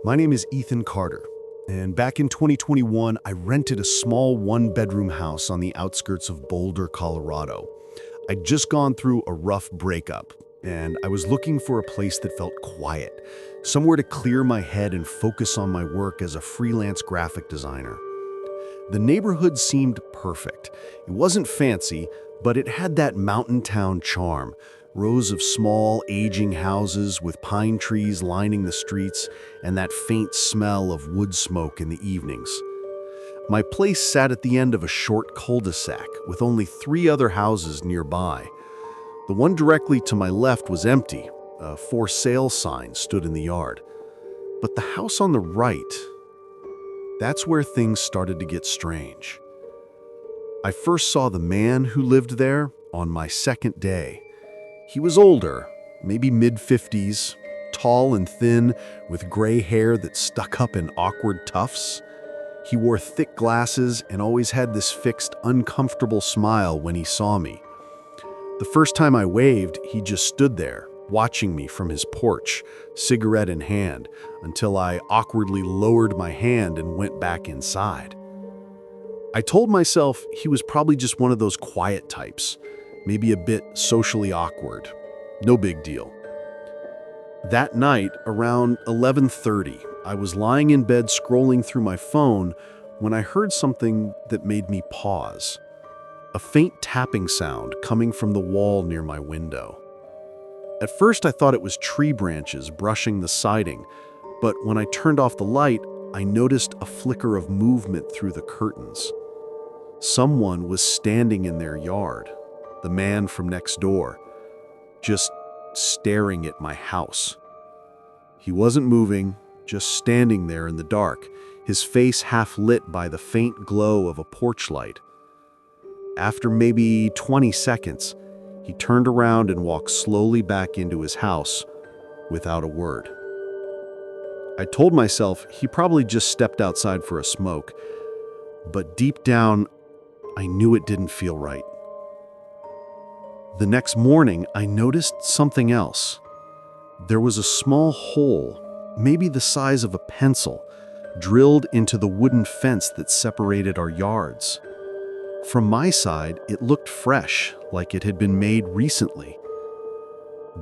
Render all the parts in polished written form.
My name is Ethan Carter, and back in 2021, I rented a small one-bedroom house on the outskirts of Boulder, Colorado. I'd just gone through a rough breakup, and I was looking for a place that felt quiet, somewhere to clear my head and focus on my work as a freelance graphic designer. The neighborhood seemed perfect. It wasn't fancy, but it had that mountain town charm. Rows of small, aging houses with pine trees lining the streets and that faint smell of wood smoke in the evenings. My place sat at the end of a short cul-de-sac with only 3 other houses nearby. The one directly to my left was empty. A for sale sign stood in the yard. But the house on the right, that's where things started to get strange. I first saw the man who lived there on my second day. He was older, maybe mid-50s, tall and thin, with gray hair that stuck up in awkward tufts. He wore thick glasses and always had this fixed, uncomfortable smile when he saw me. The first time I waved, he just stood there, watching me from his porch, cigarette in hand, until I awkwardly lowered my hand and went back inside. I told myself he was probably just one of those quiet types, maybe a bit socially awkward. No big deal. That night, around 11:30, I was lying in bed scrolling through my phone when I heard something that made me pause. A faint tapping sound coming from the wall near my window. At first, I thought it was tree branches brushing the siding, but when I turned off the light, I noticed a flicker of movement through the curtains. Someone was standing in their yard. The man from next door, just staring at my house. He wasn't moving, just standing there in the dark, his face half lit by the faint glow of a porch light. After maybe 20 seconds, he turned around and walked slowly back into his house without a word. I told myself he probably just stepped outside for a smoke, but deep down, I knew it didn't feel right. The next morning, I noticed something else. There was a small hole, maybe the size of a pencil, drilled into the wooden fence that separated our yards. From my side, it looked fresh, like it had been made recently.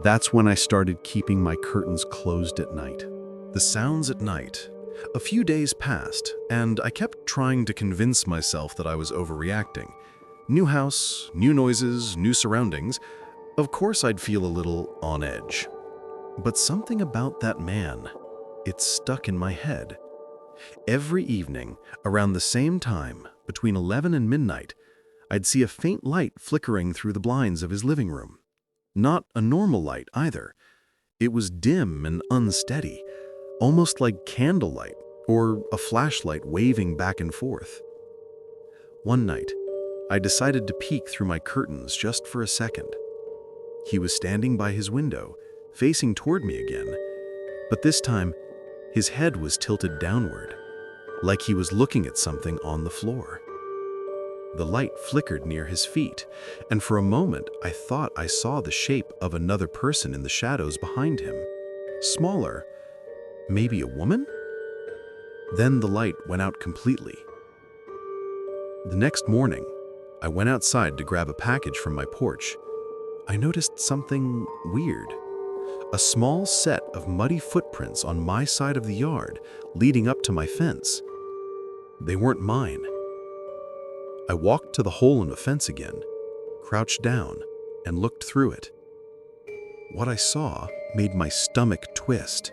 That's when I started keeping my curtains closed at night. The sounds at night. A few days passed, and I kept trying to convince myself that I was overreacting. New house, new noises, new surroundings. Of course I'd feel a little on edge. But something about that man, it stuck in my head. Every evening, around the same time, between 11 and midnight, I'd see a faint light flickering through the blinds of his living room. Not a normal light either. It was dim and unsteady, almost like candlelight or a flashlight waving back and forth. One night, I decided to peek through my curtains just for a second. He was standing by his window, facing toward me again, but this time, his head was tilted downward, like he was looking at something on the floor. The light flickered near his feet, and for a moment I thought I saw the shape of another person in the shadows behind him. Smaller, maybe a woman? Then the light went out completely. The next morning, I went outside to grab a package from my porch. I noticed something weird. A small set of muddy footprints on my side of the yard leading up to my fence. They weren't mine. I walked to the hole in the fence again, crouched down, and looked through it. What I saw made my stomach twist.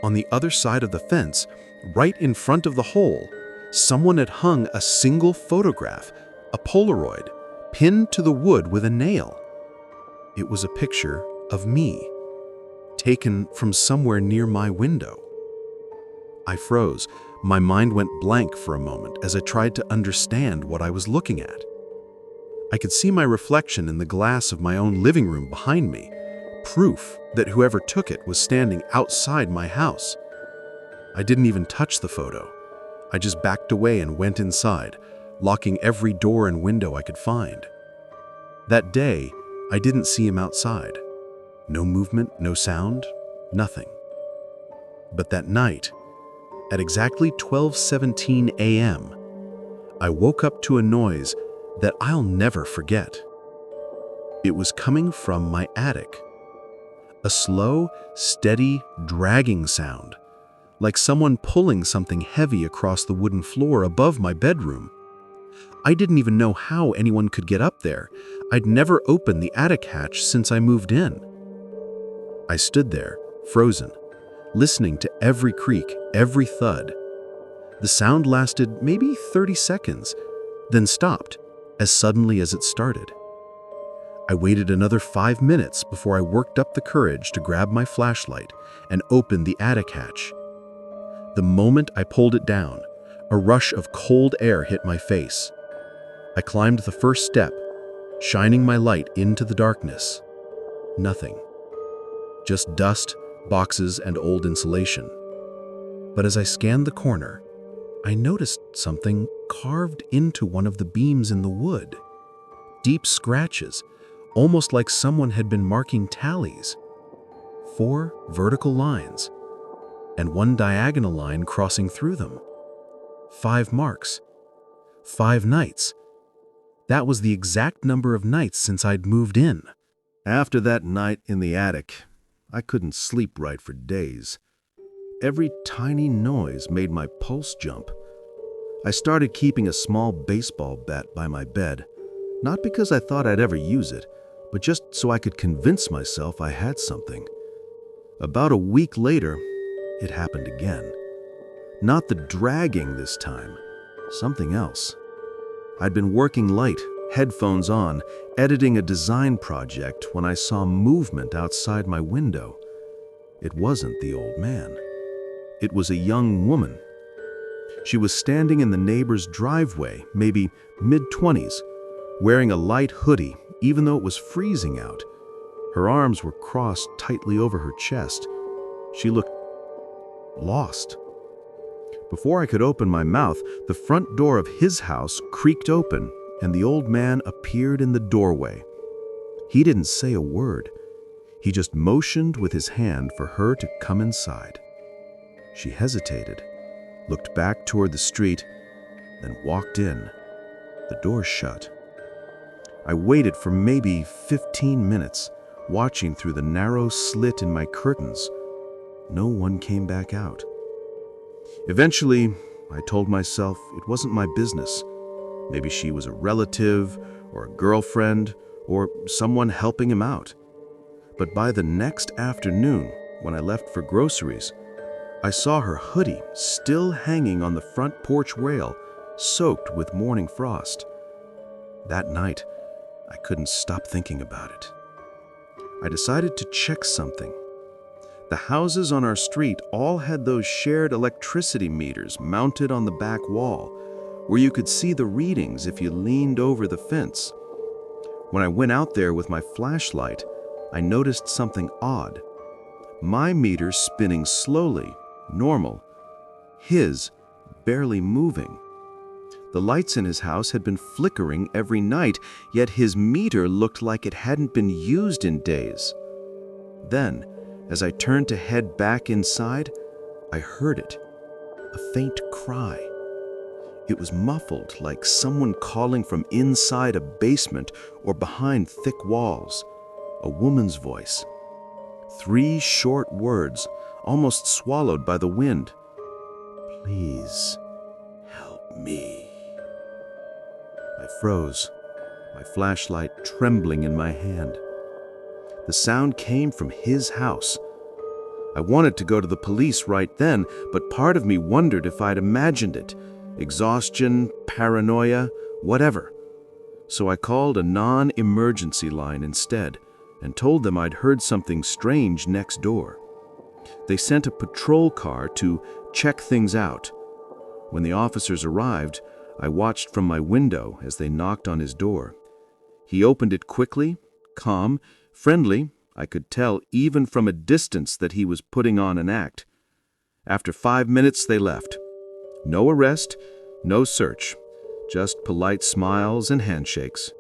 On the other side of the fence, right in front of the hole, someone had hung a single photograph, a Polaroid, pinned to the wood with a nail. It was a picture of me, taken from somewhere near my window. I froze. My mind went blank for a moment as I tried to understand what I was looking at. I could see my reflection in the glass of my own living room behind me, proof that whoever took it was standing outside my house. I didn't even touch the photo. I just backed away and went inside, locking every door and window I could find. That day, I didn't see him outside. No movement, no sound, nothing. But that night, at exactly 12:17 a.m., I woke up to a noise that I'll never forget. It was coming from my attic. A slow, steady, dragging sound, like someone pulling something heavy across the wooden floor above my bedroom. I didn't even know how anyone could get up there. I'd never opened the attic hatch since I moved in. I stood there, frozen, listening to every creak, every thud. The sound lasted maybe 30 seconds, then stopped as suddenly as it started. I waited another 5 minutes before I worked up the courage to grab my flashlight and open the attic hatch. The moment I pulled it down, a rush of cold air hit my face. I climbed the first step, shining my light into the darkness. Nothing. Just dust, boxes, and old insulation. But as I scanned the corner, I noticed something carved into one of the beams in the wood. Deep scratches, almost like someone had been marking tallies. 4 vertical lines, and 1 diagonal line crossing through them. 5 marks. 5 nights. That was the exact number of nights since I'd moved in. After that night in the attic, I couldn't sleep right for days. Every tiny noise made my pulse jump. I started keeping a small baseball bat by my bed, not because I thought I'd ever use it, but just so I could convince myself I had something. About a week later, it happened again. Not the dragging this time, something else. I'd been working late, headphones on, editing a design project when I saw movement outside my window. It wasn't the old man. It was a young woman. She was standing in the neighbor's driveway, maybe mid-20s, wearing a light hoodie, even though it was freezing out. Her arms were crossed tightly over her chest. She looked lost. Before I could open my mouth, the front door of his house creaked open, and the old man appeared in the doorway. He didn't say a word. He just motioned with his hand for her to come inside. She hesitated, looked back toward the street, then walked in. The door shut. I waited for maybe 15 minutes, watching through the narrow slit in my curtains. No one came back out. Eventually, I told myself it wasn't my business. Maybe she was a relative, or a girlfriend, or someone helping him out. But by the next afternoon, when I left for groceries, I saw her hoodie still hanging on the front porch rail, soaked with morning frost. That night, I couldn't stop thinking about it. I decided to check something. The houses on our street all had those shared electricity meters mounted on the back wall, where you could see the readings if you leaned over the fence. When I went out there with my flashlight, I noticed something odd. My meter spinning slowly, normal. His barely moving. The lights in his house had been flickering every night, yet his meter looked like it hadn't been used in days. Then, as I turned to head back inside, I heard it. A faint cry. It was muffled, like someone calling from inside a basement or behind thick walls. A woman's voice. 3 short words, almost swallowed by the wind. "Please, help me." I froze, my flashlight trembling in my hand. The sound came from his house. I wanted to go to the police right then, but part of me wondered if I'd imagined it. Exhaustion, paranoia, whatever. So I called a non-emergency line instead and told them I'd heard something strange next door. They sent a patrol car to check things out. When the officers arrived, I watched from my window as they knocked on his door. He opened it quickly, calm, friendly. I could tell even from a distance that he was putting on an act. After 5 minutes, they left. No arrest, no search, just polite smiles and handshakes.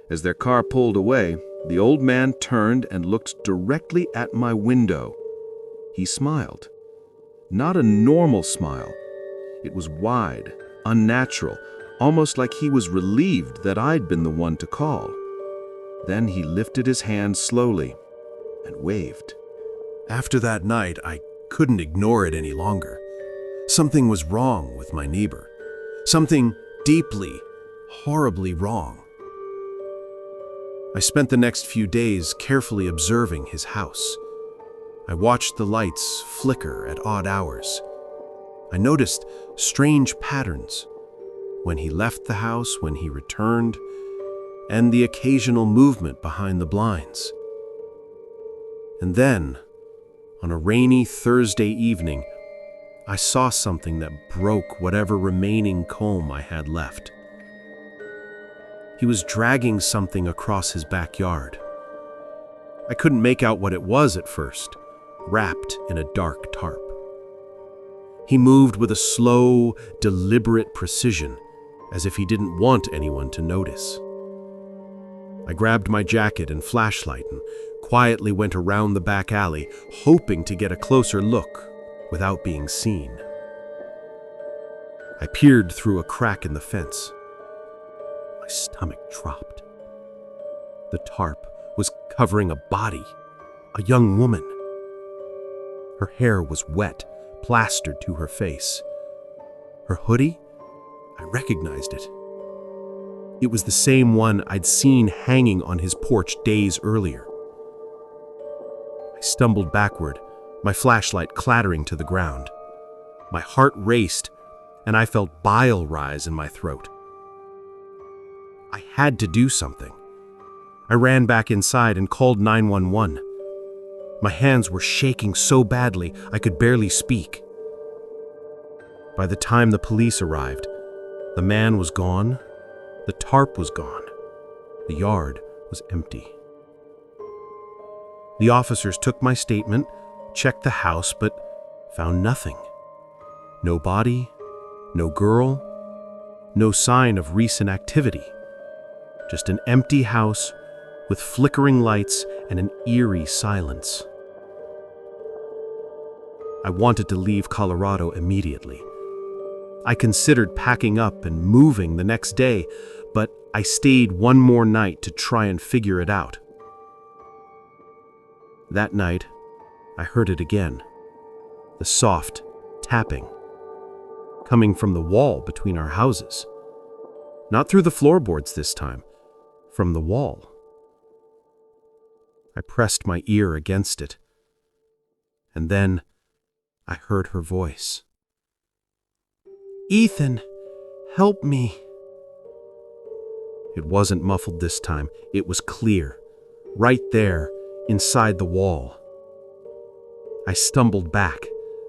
As their car pulled away, the old man turned and looked directly at my window. He smiled, Not a normal smile. It was wide, unnatural, almost like he was relieved that I'd been the one to call. Then he lifted his hand slowly and waved. After that night, I couldn't ignore it any longer. Something was wrong with my neighbor. Something deeply, horribly wrong. I spent the next few days carefully observing his house. I watched the lights flicker at odd hours. I noticed strange patterns. When he left the house, when he returned, and the occasional movement behind the blinds. And then, on a rainy Thursday evening, I saw something that broke whatever remaining calm I had left. He was dragging something across his backyard. I couldn't make out what it was at first, wrapped in a dark tarp. He moved with a slow, deliberate precision, as if he didn't want anyone to notice. I grabbed my jacket and flashlight and quietly went around the back alley, hoping to get a closer look without being seen. I peered through a crack in the fence. My stomach dropped. The tarp was covering a body, a young woman. Her hair was wet, plastered to her face. Her hoodie? I recognized it. It was the same one I'd seen hanging on his porch days earlier. I stumbled backward, my flashlight clattering to the ground. My heart raced, and I felt bile rise in my throat. I had to do something. I ran back inside and called 911. My hands were shaking so badly I could barely speak. By the time the police arrived, the man was gone, the tarp was gone, the yard was empty. The officers took my statement, checked the house, but found nothing. No body, no girl, no sign of recent activity. Just an empty house with flickering lights and an eerie silence. I wanted to leave Colorado immediately. I considered packing up and moving the next day, but I stayed one more night to try and figure it out. That night, I heard it again. The soft tapping, coming from the wall between our houses. Not through the floorboards this time, from the wall. I pressed my ear against it, and then I heard her voice. "Ethan, help me." It wasn't muffled this time. It was clear, right there, inside the wall. I stumbled back,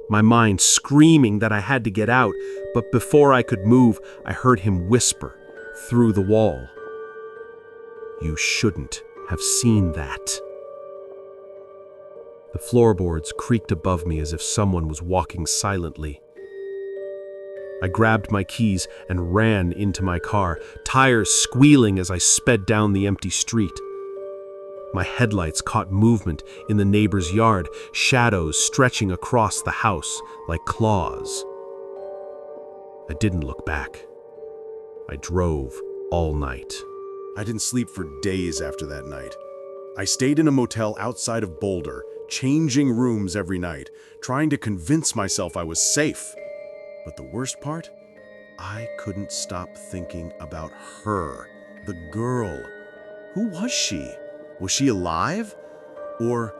my mind screaming that I had to get out, but before I could move, I heard him whisper through the wall. "You shouldn't have seen that." The floorboards creaked above me as if someone was walking silently. I grabbed my keys and ran into my car, tires squealing as I sped down the empty street. My headlights caught movement in the neighbor's yard, shadows stretching across the house like claws. I didn't look back. I drove all night. I didn't sleep for days after that night. I stayed in a motel outside of Boulder, changing rooms every night, trying to convince myself I was safe. But the worst part? I couldn't stop thinking about her, the girl. Who was she? Was she alive? Or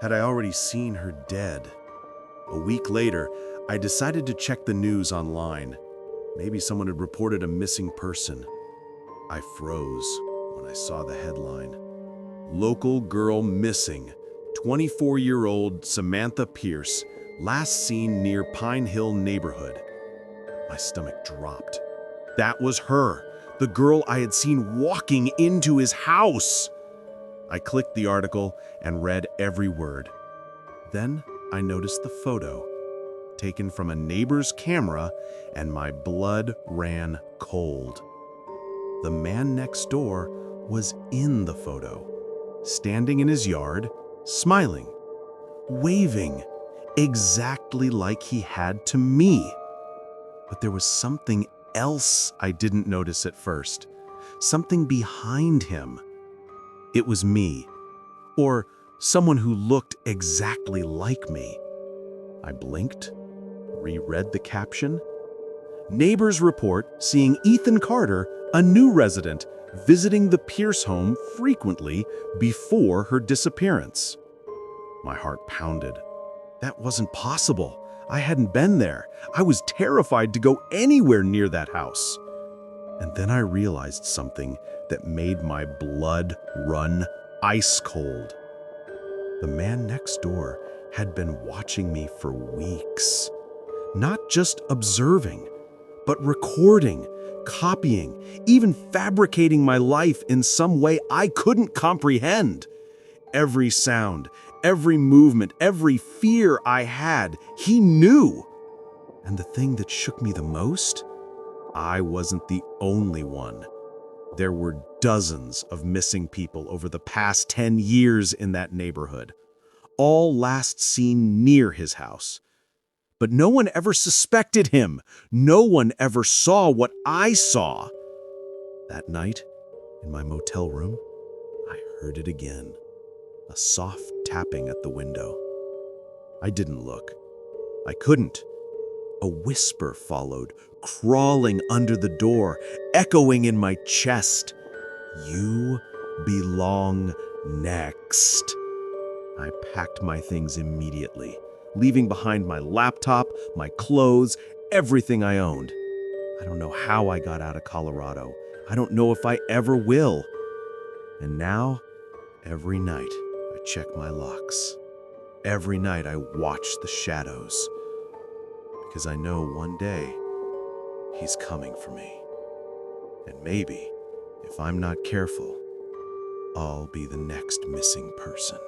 had I already seen her dead? A week later, I decided to check the news online. Maybe someone had reported a missing person. I froze when I saw the headline. Local girl missing. 24-year-old Samantha Pierce, last seen near Pine Hill neighborhood. My stomach dropped. That was her, the girl I had seen walking into his house. I clicked the article and read every word. Then I noticed the photo, taken from a neighbor's camera, and my blood ran cold. The man next door was in the photo, standing in his yard, smiling, waving, exactly like he had to me. But there was something else I didn't notice at first, something behind him. It was me, or someone who looked exactly like me. I blinked, reread the caption. Neighbors report seeing Ethan Carter, a new resident, visiting the Pierce home frequently before her disappearance. My heart pounded. That wasn't possible. I hadn't been there. I was terrified to go anywhere near that house. And then I realized something that made my blood run ice cold. The man next door had been watching me for weeks. Not just observing, but recording, copying, even fabricating my life in some way I couldn't comprehend. Every sound, every movement, every fear I had, he knew. And the thing that shook me the most? I wasn't the only one. There were dozens of missing people over the past 10 years in that neighborhood, all last seen near his house. But no one ever suspected him. No one ever saw what I saw. That night, in my motel room, I heard it again. A soft tapping at the window. I didn't look. I couldn't. A whisper followed, crawling under the door, echoing in my chest. You belong next. I packed my things immediately, leaving behind my laptop, my clothes, everything I owned. I don't know how I got out of Colorado. I don't know if I ever will. And now, every night, I check my locks. Every night I watch the shadows. Because I know one day, he's coming for me. And maybe, if I'm not careful, I'll be the next missing person.